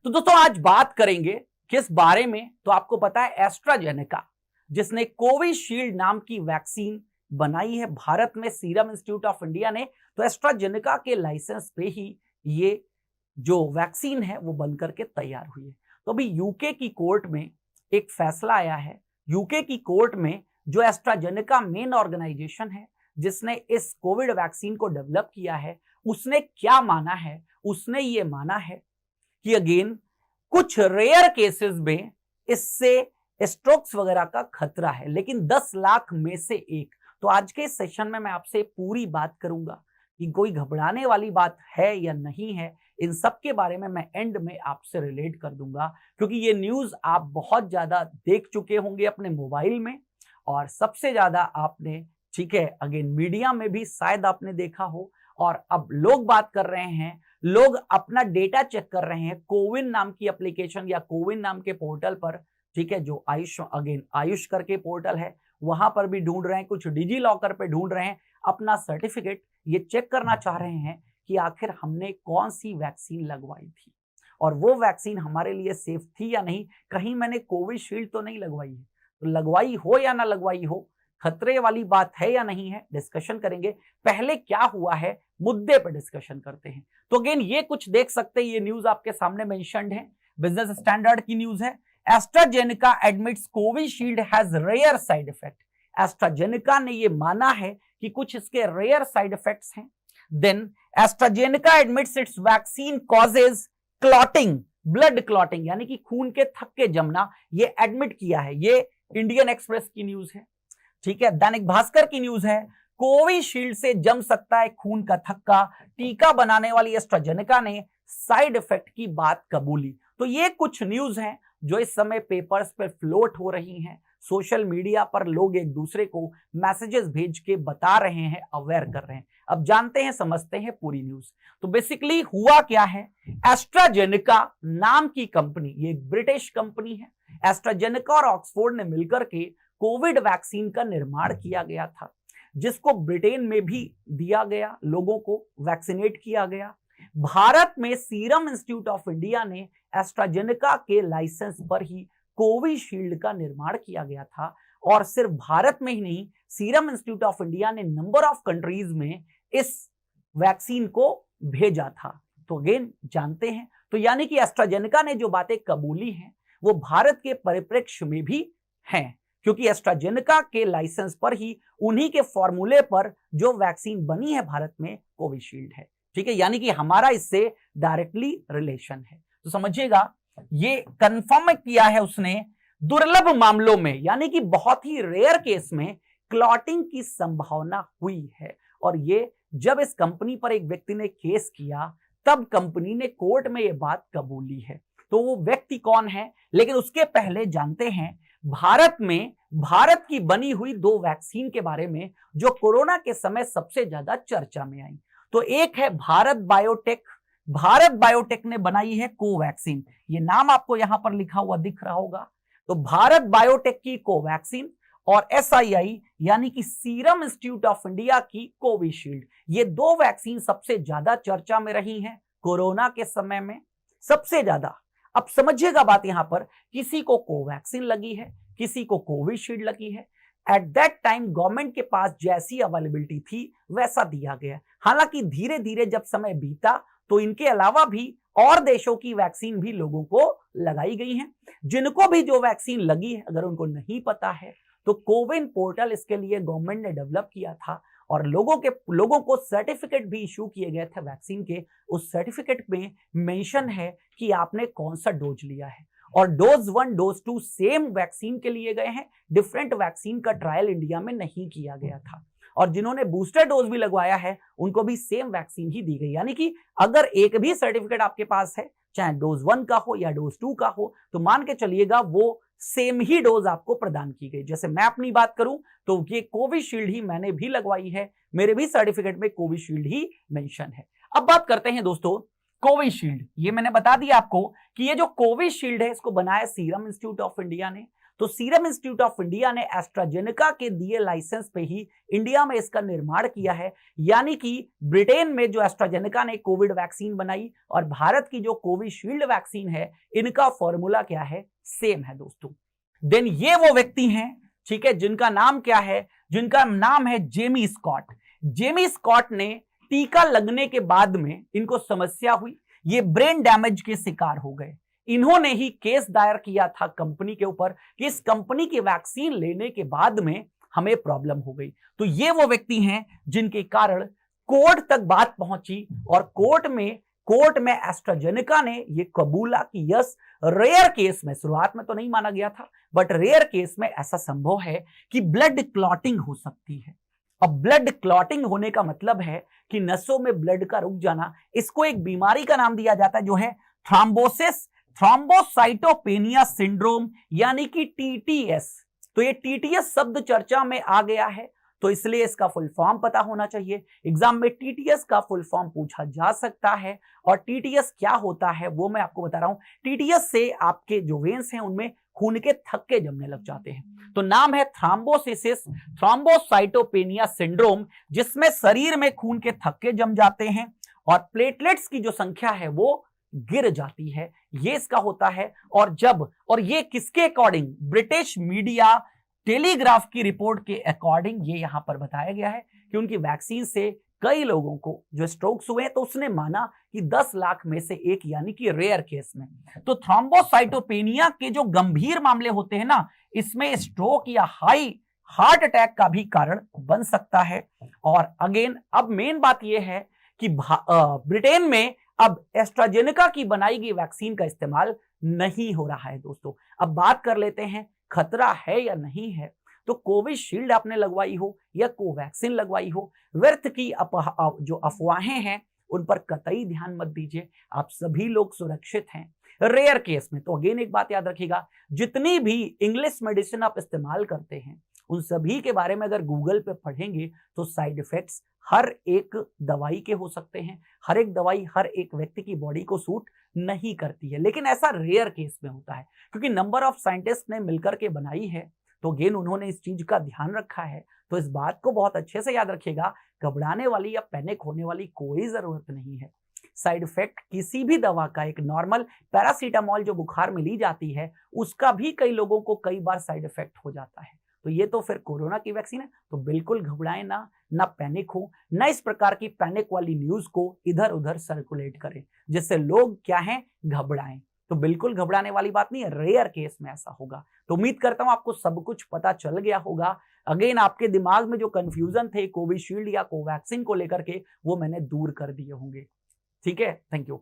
तो दोस्तों आज बात करेंगे किस बारे में, तो आपको पता है एस्ट्राजेनेका जिसने कोविशील्ड नाम की वैक्सीन बनाई है भारत में सीरम इंस्टीट्यूट ऑफ इंडिया ने, तो एस्ट्राजेनेका के लाइसेंस पे ही ये जो वैक्सीन है वो बनकर के तैयार हुई है। तो अभी यूके की कोर्ट में एक फैसला आया है। यूके की कोर्ट में जो एस्ट्राजेनेका मेन ऑर्गेनाइजेशन है जिसने इस कोविड वैक्सीन को डेवलप किया है, उसने क्या माना है? उसने ये माना है कि अगेन कुछ रेयर केसेस में इससे स्ट्रोक्स वगैरह का खतरा है, लेकिन 10 लाख में से एक। तो आज के सेशन में मैं आपसे पूरी बात करूंगा कि कोई घबराने वाली बात है या नहीं है। इन सब के बारे में मैं एंड में आपसे रिलेट कर दूंगा, क्योंकि ये न्यूज आप बहुत ज्यादा देख चुके होंगे अपने मोबाइल में, और सबसे ज्यादा आपने, ठीक है, अगेन मीडिया में भी शायद आपने देखा हो। और अब लोग बात कर रहे हैं, लोग अपना डेटा चेक कर रहे हैं कोविन नाम की एप्लीकेशन या कोविन नाम के पोर्टल पर, ठीक है, जो आयुष करके पोर्टल है, वहां पर भी ढूंढ रहे हैं, कुछ डिजी लॉकर पे ढूंढ रहे हैं अपना सर्टिफिकेट। ये चेक करना चाह रहे हैं कि आखिर हमने कौन सी वैक्सीन लगवाई थी और वो वैक्सीन हमारे लिए सेफ थी या नहीं, कहीं मैंने कोविशील्ड तो नहीं लगवाई है। तो लगवाई हो या ना लगवाई हो, खतरे वाली बात है या नहीं है, डिस्कशन करेंगे। पहले क्या हुआ है मुद्दे पर डिस्कशन करते हैं। तो अगेन ये कुछ देख सकते हैं, ये न्यूज आपके सामने मेंशन्ड है, बिजनेस स्टैंडर्ड की न्यूज है। AstraZeneca admits Covishield has rare side effect. AstraZeneca ने ये माना है कि कुछ इसके रेयर साइड इफेक्ट्स हैं। Then AstraZeneca admits its vaccine causes clotting, blood clotting, यानी कि खून के थक्के जमना, ये एडमिट किया है। ये इंडियन एक्सप्रेस की न्यूज है, ठीक है। दैनिक भास्कर की न्यूज है, कोविशील्ड से जम सकता है खून का थक्का, टीका बनाने वाली एस्ट्राजेनेका ने साइड इफेक्ट की बात कबूली। तो ये कुछ न्यूज हैं जो इस समय पेपर्स पर फ्लोट हो रही हैं, सोशल मीडिया पर लोग एक दूसरे को मैसेजेस भेज के बता रहे हैं, अवेयर कर रहे हैं। अब जानते हैं, समझते हैं पूरी न्यूज। तो बेसिकली हुआ क्या है, एस्ट्राजेनेका नाम की कंपनी, ये एक ब्रिटिश कंपनी है, एस्ट्राजेनेका और ऑक्सफोर्ड ने मिलकर के कोविड वैक्सीन का निर्माण किया गया था, जिसको ब्रिटेन में भी दिया गया, लोगों को वैक्सीनेट किया गया। भारत में सीरम इंस्टीट्यूट ऑफ इंडिया ने एस्ट्राजेनेका के लाइसेंस पर ही कोविशील्ड का निर्माण किया गया था। और सिर्फ भारत में ही नहीं, सीरम इंस्टीट्यूट ऑफ इंडिया ने नंबर ऑफ कंट्रीज में इस वैक्सीन को भेजा था। तो अगेन जानते हैं, तो यानी कि एस्ट्राजेनेका ने जो बातें कबूली हैं वो भारत के परिप्रेक्ष्य में भी हैं, क्योंकि एस्ट्राजेनेका के लाइसेंस पर ही, उन्हीं के फॉर्मूले पर जो वैक्सीन बनी है भारत में, कोविशील्ड है, ठीक है। यानी कि हमारा इससे डायरेक्टली रिलेशन है। तो समझिएगा, ये कंफर्म किया है उसने, दुर्लभ मामलों में, यानी कि बहुत ही रेयर केस में क्लॉटिंग की संभावना हुई है। और ये जब इस कंपनी पर एक व्यक्ति ने केस किया, तब कंपनी ने कोर्ट में यह बात कबूली है। तो वो व्यक्ति कौन है, लेकिन उसके पहले जानते हैं भारत में, भारत की बनी हुई 2 वैक्सीन के बारे में जो कोरोना के समय सबसे ज्यादा चर्चा में आई। तो एक है भारत बायोटेक। भारत बायोटेक ने बनाई है कोवैक्सीन, ये नाम आपको यहां पर लिखा हुआ दिख रहा होगा। तो भारत बायोटेक की कोवैक्सीन और SII यानी कि सीरम इंस्टीट्यूट ऑफ इंडिया की कोविशील्ड, ये 2 वैक्सीन सबसे ज्यादा चर्चा में रही हैं कोरोना के समय में, सबसे ज्यादा। अब समझिएगा बात, यहां पर किसी को कोवैक्सीन लगी है, किसी को कोविशील्ड लगी है। एट दैट टाइम गवर्नमेंट के पास जैसी अवेलेबिलिटी थी वैसा दिया गया। हालांकि धीरे धीरे जब समय बीता तो इनके अलावा भी और देशों की वैक्सीन भी लोगों को लगाई गई हैं। जिनको भी जो वैक्सीन लगी है, अगर उनको नहीं पता है तो कोविन पोर्टल इसके लिए गवर्नमेंट ने डेवलप किया था, और लोगों को सर्टिफिकेट भी इशू किए गए थे वैक्सीन के। उस सर्टिफिकेट में मेंशन है कि आपने कौन सा डोज लिया है, और डोज 1 डोज 2 सेम वैक्सीन के लिए गए हैं। डिफरेंट वैक्सीन का ट्रायल इंडिया में नहीं किया गया था, और जिन्होंने बूस्टर डोज भी लगवाया है उनको भी सेम वैक्सीन ही दी गई। यानी कि अगर एक भी सर्टिफिकेट आपके पास है, चाहे डोज 1 का हो या डोज 2 का हो, तो मान के चलिएगा वो सेम ही डोज आपको प्रदान की गई। जैसे मैं अपनी बात करूं तो ये कोविशील्ड ही मैंने भी लगवाई है, मेरे भी सर्टिफिकेट में कोविशील्ड ही मेंशन है। अब बात करते हैं दोस्तों कोविशील्ड। ये मैंने बता दिया आपको कि ये जो कोविशील्ड है इसको बनाया सीरम इंस्टीट्यूट ऑफ इंडिया ने। तो सीरम इंस्टीट्यूट ऑफ इंडिया ने एस्ट्राजेनेका के दिए लाइसेंस पे ही इंडिया में इसका निर्माण किया है। यानी कि ब्रिटेन में जो एस्ट्राजेनेका ने कोविड वैक्सीन बनाई और भारत की जो कोविशील्ड वैक्सीन है, इनका फॉर्मूला क्या है, सेम है दोस्तों। देन ये वो व्यक्ति हैं, ठीक है, जिनका नाम क्या है, जिनका नाम है जेमी स्कॉट। जेमी स्कॉट ने टीका लगने के बाद में इनको समस्या हुई, ये ब्रेन डैमेज के शिकार हो गए। इन्होंने ही केस दायर किया था कंपनी के ऊपर कि इस कंपनी की वैक्सीन लेने के बाद में हमें प्रॉब्लम हो गई। तो ये वो व्यक्ति हैं जिनके कारण कोर्ट तक बात पहुंची और कोर्ट में एस्ट्राजेनेका ने ये कबूला कि यस, रेयर केस में, शुरुआत में तो नहीं माना गया था, बट रेयर केस में ऐसा संभव है कि ब्लड क्लॉटिंग हो सकती है। अब ब्लड क्लॉटिंग होने का मतलब है कि नसों में ब्लड का रुक जाना। इसको एक बीमारी का नाम दिया जाता है जो है थ्रोम्बोसाइटोपेनिया सिंड्रोम, यानी कि टीटीएस। तो ये टीटीएस शब्द चर्चा में आ गया है, तो इसलिए इसका फुल फॉर्म पता होना चाहिए। एग्जाम में टीटीएस का फुल फॉर्म पूछा जा सकता है और टीटीएस क्या होता है वो मैं आपको बता रहा हूं। टीटीएस से आपके जो वेन्स हैं उनमें खून के थक्के जमने लग जाते हैं। तो नाम है थ्रोम्बोसाइटोपेनिया सिंड्रोम, जिसमें शरीर में खून के थक्के जम जाते हैं और प्लेटलेट्स की जो संख्या है वो गिर जाती है, ये इसका होता है। और ये किसके अकॉर्डिंग, ब्रिटिश मीडिया टेलीग्राफ की रिपोर्ट के अकॉर्डिंग ये यहां पर बताया गया है कि उनकी वैक्सीन से कई लोगों को जो स्ट्रोक्स हुए तो उसने माना कि 10 लाख में से एक, यानी कि रेयर केस में। तो थ्रोम्बोसाइटोपेनिया के जो गंभीर मामले होते हैं ना, इसमें स्ट्रोक या हाई हार्ट अटैक का भी कारण बन सकता है। और अगेन अब मेन बात यह है कि ब्रिटेन में अब एस्ट्राजेनेका की बनाई गई वैक्सीन का इस्तेमाल नहीं हो रहा है दोस्तों। अब बात कर लेते हैं खतरा है या नहीं है। तो कोविशील्ड आपने लगवाई हो या कोवैक्सीन लगवाई हो, व्यर्थ की जो अफवाहें हैं उन पर कतई ध्यान मत दीजिए। आप सभी लोग सुरक्षित हैं। रेयर केस में तो अगेन एक बात याद रखिएगा, जितनी भी इंग्लिश मेडिसिन आप इस्तेमाल करते हैं उन सभी के बारे में अगर गूगल पे पढ़ेंगे तो साइड इफेक्ट्स हर एक दवाई के हो सकते हैं। हर एक दवाई हर एक व्यक्ति की बॉडी को सूट नहीं करती है, लेकिन ऐसा रेयर केस में होता है क्योंकि नंबर ऑफ साइंटिस्ट ने मिलकर के बनाई है। तो अगेन उन्होंने इस चीज का ध्यान रखा है। तो इस बात को बहुत अच्छे से याद रखिएगा, घबराने वाली या पैनिक होने वाली कोई जरूरत नहीं है। साइड इफेक्ट किसी भी दवा का, एक नॉर्मल पैरासीटामोल जो बुखार में ली जाती है उसका भी कई लोगों को कई बार साइड इफेक्ट हो जाता है। तो ये तो फिर कोरोना की वैक्सीन है, तो बिल्कुल घबराएं ना पैनिक हो, ना इस प्रकार की पैनिक वाली न्यूज को इधर उधर सर्कुलेट करें जिससे लोग क्या हैं, घबराएं। तो बिल्कुल घबराने वाली बात नहीं है, रेयर केस में ऐसा होगा। तो उम्मीद करता हूं आपको सब कुछ पता चल गया होगा। अगेन आपके दिमाग में जो कंफ्यूजन थे कोविशील्ड या कोवैक्सीन को लेकर के, वो मैंने दूर कर दिए होंगे। ठीक है, थैंक यू।